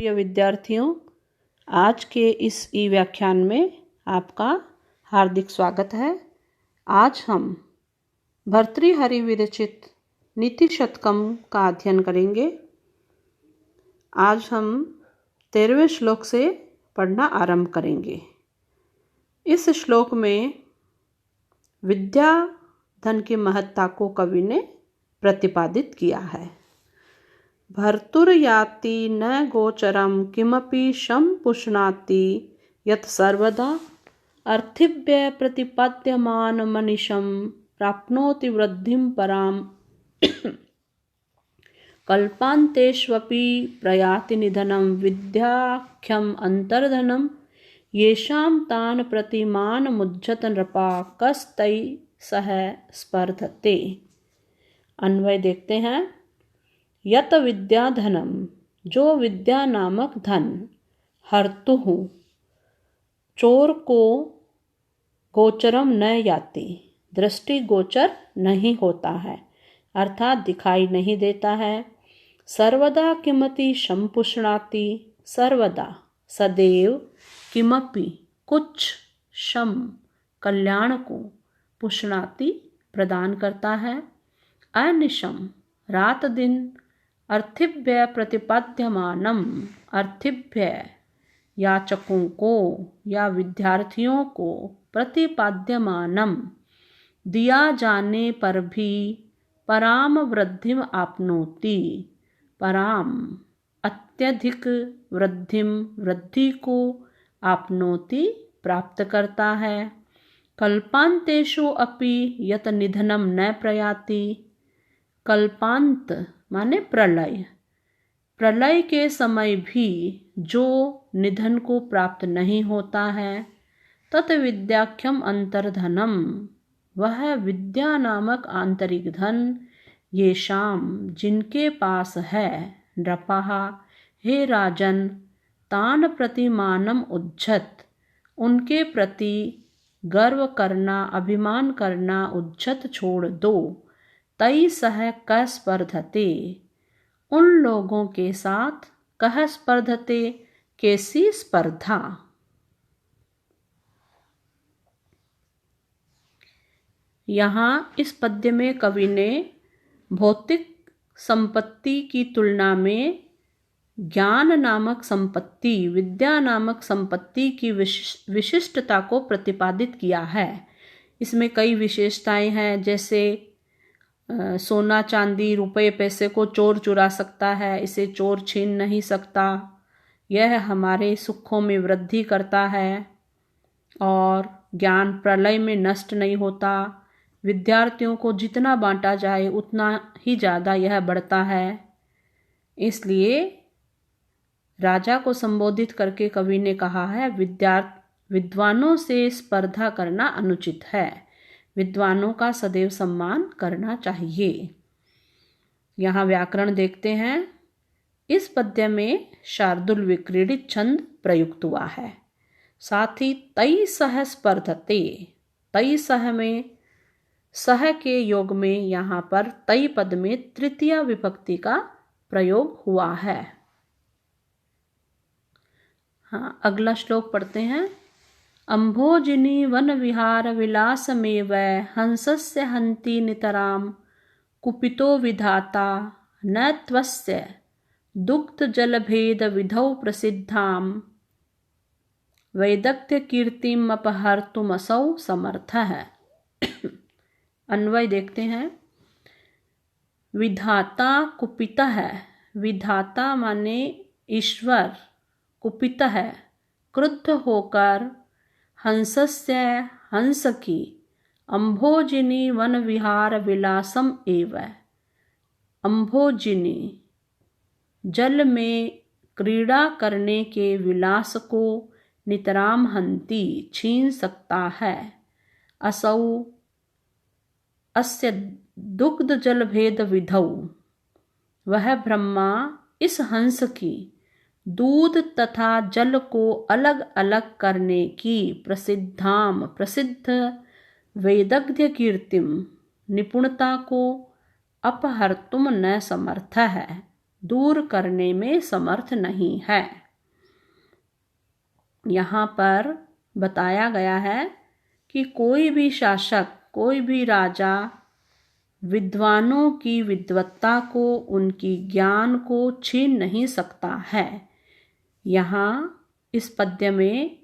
प्रिय विद्यार्थियों, आज के इस ई व्याख्यान में आपका हार्दिक स्वागत है। आज हम भर्तृहरि विरचित नीति शतकम का अध्ययन करेंगे। आज हम 13वें श्लोक से पढ़ना आरंभ करेंगे। इस श्लोक में विद्या धन की महत्ता को कवि ने प्रतिपादित किया है। भर्तुर्याति न गोचरम किमपि शं पुष्णाति यत् सर्वदा अर्थिव्यय प्रतिपद्यमान मनीषं प्राप्नोति वृद्धिं पराम कल्पान्तेष्वपि प्रयाति निधनं विद्याख्यम् अंतर्धनं येषां तान् प्रतिमान मुज्झत नृपा कस्तै सह स्पर्धते। अन्वय देखते हैं। यत विद्या धनम, जो विद्या नामक धन, हर्तुः, चोर को, गोचरम न याति, दृष्टि गोचर नहीं होता है, अर्थात दिखाई नहीं देता है। सर्वदा किमति शं पुष्णाति, सर्वदा सदैव, किमपि कुछ, शं कल्याण को, पुष्णाति प्रदान करता है, अनिशम रात दिन, अर्थिव्यय प्रतिपद्यमानम, अर्थिव्यय याचकों को या विद्यार्थियों को, प्रतिपाद्यमानम दिया जाने पर भी, पराम वृद्धिम आपनोति, पराम अत्यधिक, वृद्धिम वृद्धि को, आपनोति प्राप्त करता है। कल्पांतेषु अपि यत निधनम न प्रयाति, कल्पांत माने प्रलय, प्रलय के समय भी जो निधन को प्राप्त नहीं होता है। तत् विद्याख्यम अंतर्धनम, वह विद्या नामक आंतरिक धन, ये शाम जिनके पास है, नृपः हे राजन, तान प्रतिमानम उज्झत, उनके प्रति गर्व करना, अभिमान करना, उज्झत छोड़ दो। तै सह क स्पर्धते, उन लोगों के साथ, कह स्पर्धते कैसी स्पर्धा। यहाँ इस पद्य में कवि ने भौतिक संपत्ति की तुलना में ज्ञान नामक संपत्ति, विद्या नामक संपत्ति की विशिष्टता को प्रतिपादित किया है। इसमें कई विशेषताएं हैं, जैसे सोना चांदी रुपए पैसे को चोर चुरा सकता है, इसे चोर छीन नहीं सकता। यह हमारे सुखों में वृद्धि करता है और ज्ञान प्रलय में नष्ट नहीं होता। विद्यार्थियों को जितना बांटा जाए उतना ही ज़्यादा यह बढ़ता है। इसलिए राजा को संबोधित करके कवि ने कहा है, विद्वानों से स्पर्धा करना अनुचित है, विद्वानों का सदैव सम्मान करना चाहिए। यहाँ व्याकरण देखते हैं। इस पद्य में शार्दुल विक्रीडित छंद प्रयुक्त हुआ है। साथ ही तै सह स्पर्धते, तै सह में सह के योग में यहाँ पर तै पद में तृतीया विभक्ति का प्रयोग हुआ है। हाँ, अगला श्लोक पढ़ते हैं। अम्भोजिनी वन विहार विलासमेव हंसस्य हन्ति नितराम कुपितो विधाता न त्वस्य दुग्ध जलभेद विधौ प्रसिद्धाम वैदग्ध्य कीर्तिम अपहर्तुमसौ समर्थः। अन्वय देखते हैं। विधाता कुपिता है, विधाता माने ईश्वर, कुपिता है क्रुद्ध होकर, हंसस्य हंस की, अम्भोजिनी वन विहार विलासम एव, अम्भोजिनी जल में क्रीड़ा करने के विलास को, नितराम हन्ति छीन सकता है, असौ अस्य दुग्ध जल भेद विधौ, वह ब्रह्मा इस हंस की दूध तथा जल को अलग अलग करने की, प्रसिद्धाम प्रसिद्ध, वैदग्ध्य कीर्तिम निपुणता को, अपहर्तुम न समर्थ है, दूर करने में समर्थ नहीं है। यहाँ पर बताया गया है कि कोई भी शासक, कोई भी राजा विद्वानों की विद्वत्ता को, उनकी ज्ञान को छीन नहीं सकता है। यहाँ इस पद्य में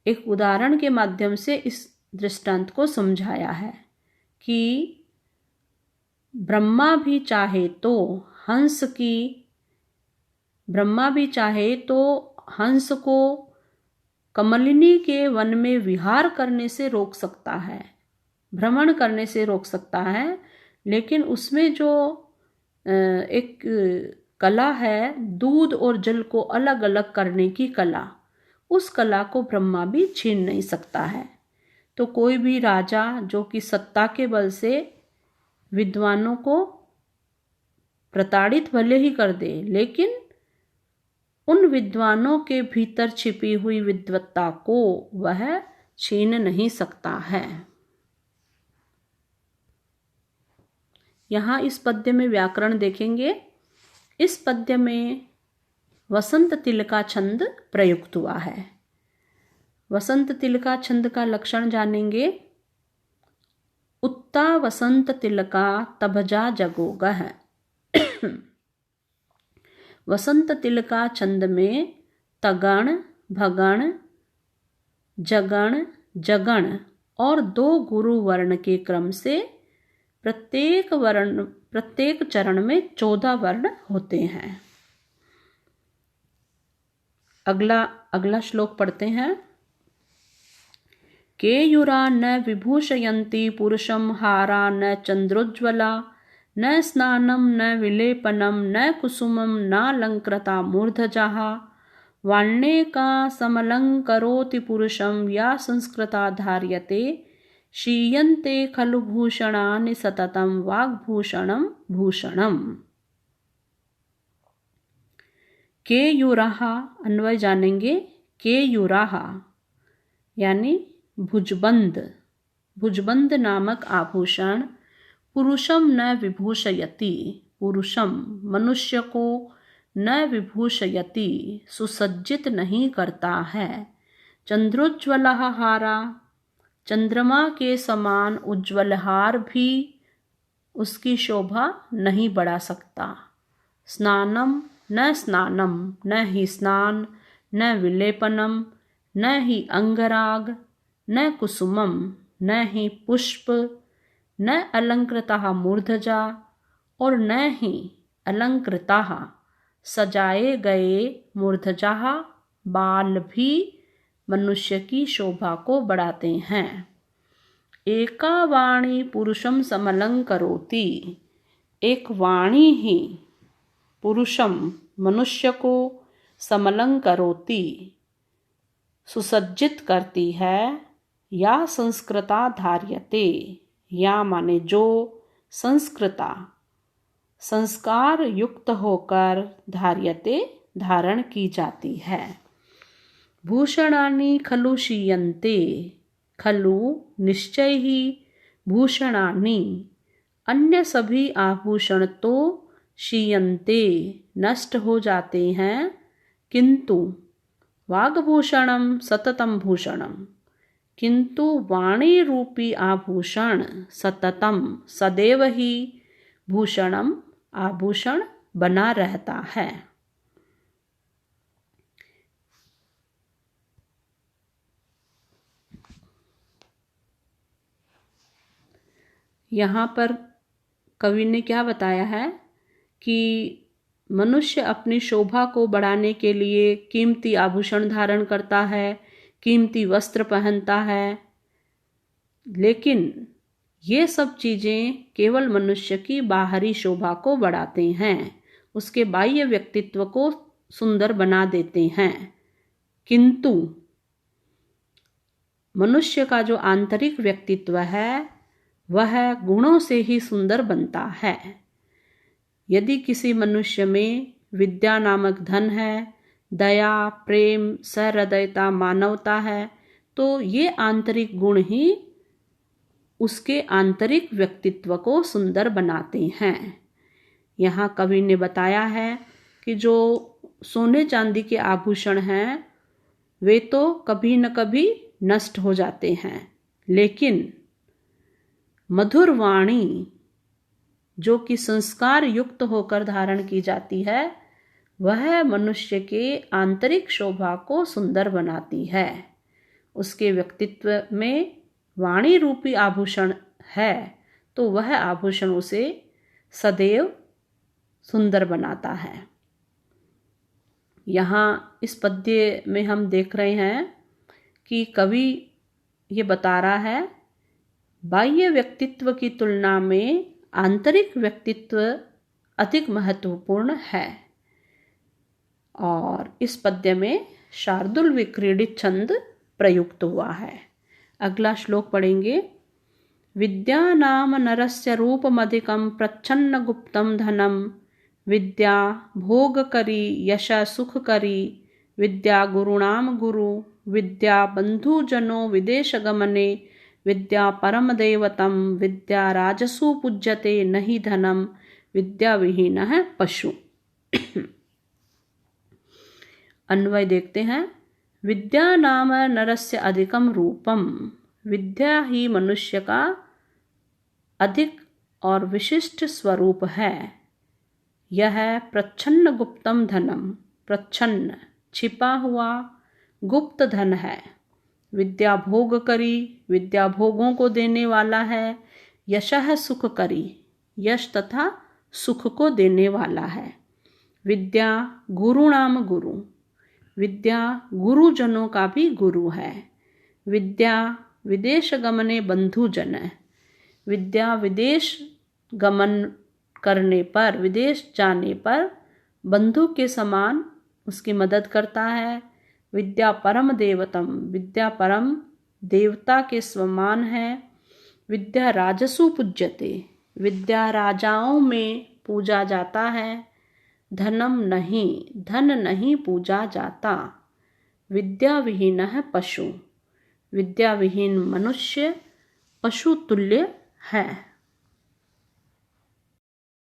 एक उदाहरण के माध्यम से इस दृष्टांत को समझाया है कि ब्रह्मा भी चाहे तो हंस को कमलिनी के वन में विहार करने से रोक सकता है, भ्रमण करने से रोक सकता है, लेकिन उसमें जो एक कला है, दूध और जल को अलग अलग करने की कला, उस कला को ब्रह्मा भी छीन नहीं सकता है। तो कोई भी राजा जो कि सत्ता के बल से विद्वानों को प्रताड़ित भले ही कर दे, लेकिन उन विद्वानों के भीतर छिपी हुई विद्वत्ता को वह छीन नहीं सकता है। यहाँ इस पद्य में व्याकरण देखेंगे। इस पद्य में वसंत तिलका छंद प्रयुक्त हुआ है। वसंत तिलका छंद का लक्षण जानेंगे। उत्ता वसंत तिलका तभजा जगोगह। वसंत तिलका छंद में तगण, भगण, जगण, जगण और 2 गुरु वर्ण के क्रम से प्रत्येक चरण में 14 वर्ण होते हैं। अगला श्लोक पढ़ते हैं। केयूरा न विभूषयन्ति पुरुषं हारा न चंद्रोज्ज्वला न स्नानं न विलेपनं न कुसुमं नालंकृता मूर्धजाः वाण्येका समलंकरोति पुरुषं या संस्कृता धार्यते शीयन्ते खलु भूषणानि सततं वाग्भूषणं भूषणम्। केयूराः अन्वय जानेंगे। केयूराः यानी भुजबंद नामक आभूषण पुरुषम न विभूषयति, पुरुषम मनुष्य को न विभूषयति सुसज्जित नहीं करता है। चंद्रोज्ज्वलः हारा, चंद्रमा के समान उज्ज्वल हार भी उसकी शोभा नहीं बढ़ा सकता। स्नानम न ही स्नान, न विलेपनम न ही अंगराग, न कुसुमम न ही पुष्प, न अलंकृता मूर्धजा और न ही अलंकृता सजाए गए मूर्धजा बाल भी मनुष्य की शोभा को बढ़ाते हैं। एका वाणी पुरुषम समलंकरोति, एक वाणी ही पुरुषम मनुष्य को समलंकरोति सुसज्जित करती है। या संस्कृता धार्यते, या माने जो संस्कृता संस्कार युक्त होकर धार्यते धारण की जाती है। भूषणानि खलु शीयन्ते, खलु निश्चय ही, भूषणानि अन्य सभी आभूषण तो शीयन्ते नष्ट हो जाते हैं, किंतु वाग्भूषणम सततम भूषणम, किंतु वाणी रूपी आभूषण सततम सदैव ही भूषणम आभूषण बना रहता है। यहाँ पर कवि ने क्या बताया है कि मनुष्य अपनी शोभा को बढ़ाने के लिए कीमती आभूषण धारण करता है, कीमती वस्त्र पहनता है, लेकिन ये सब चीज़ें केवल मनुष्य की बाहरी शोभा को बढ़ाते हैं, उसके बाह्य व्यक्तित्व को सुंदर बना देते हैं, किंतु मनुष्य का जो आंतरिक व्यक्तित्व है वह गुणों से ही सुंदर बनता है। यदि किसी मनुष्य में विद्या नामक धन है, दया, प्रेम, सहृदयता, मानवता है, तो ये आंतरिक गुण ही उसके आंतरिक व्यक्तित्व को सुंदर बनाते हैं। यहाँ कवि ने बताया है कि जो सोने चांदी के आभूषण हैं वे तो कभी न कभी नष्ट हो जाते हैं, लेकिन मधुर वाणी जो कि संस्कार युक्त होकर धारण की जाती है वह मनुष्य के आंतरिक शोभा को सुंदर बनाती है। उसके व्यक्तित्व में वाणी रूपी आभूषण है तो वह आभूषण उसे सदैव सुंदर बनाता है। यहाँ इस पद्य में हम देख रहे हैं कि कवि ये बता रहा है बाह्य व्यक्तित्व की तुलना में आंतरिक व्यक्तित्व अधिक महत्वपूर्ण है। और इस पद्य में शार्दूल विक्रीडित छंद प्रयुक्त हुआ है। अगला श्लोक पढ़ेंगे। विद्या नाम नरस्य रूपमधिकं प्रच्छन्न गुप्तं धनं विद्या भोगकरी यश सुखकरी विद्या गुरुणाम गुरु विद्या बंधुजनो विदेशगमने विद्या परमदैवतं विद्या राजसु पूज्यते नहि धनं विद्या विहीनः पशु। अन्वय देखते हैं। विद्या नाम नरस्य अधिकम रूपम, विद्या ही मनुष्य का अधिक और विशिष्ट स्वरूप है। यह प्रच्छन्न गुप्तम धनम, प्रच्छन्न छिपा हुआ गुप्त धन है। विद्या भोग करी, विद्या भोगों को देने वाला है। यशः सुख करी, यश तथा सुख को देने वाला है। विद्या गुरुणाम गुरु, विद्या गुरुजनों का भी गुरु है। विद्या विदेश गमने बंधुजन, विद्या विदेश गमन करने पर, विदेश जाने पर बंधु के समान उसकी मदद करता है। विद्या परम देवतम, विद्या परम देवता के समान है। विद्या राजसु पूज्यते, विद्या राजाओं में पूजा जाता है। धनम नहीं, धन नहीं पूजा जाता। विद्या विहीनः पशु, विद्या विहीन मनुष्य पशु तुल्य है।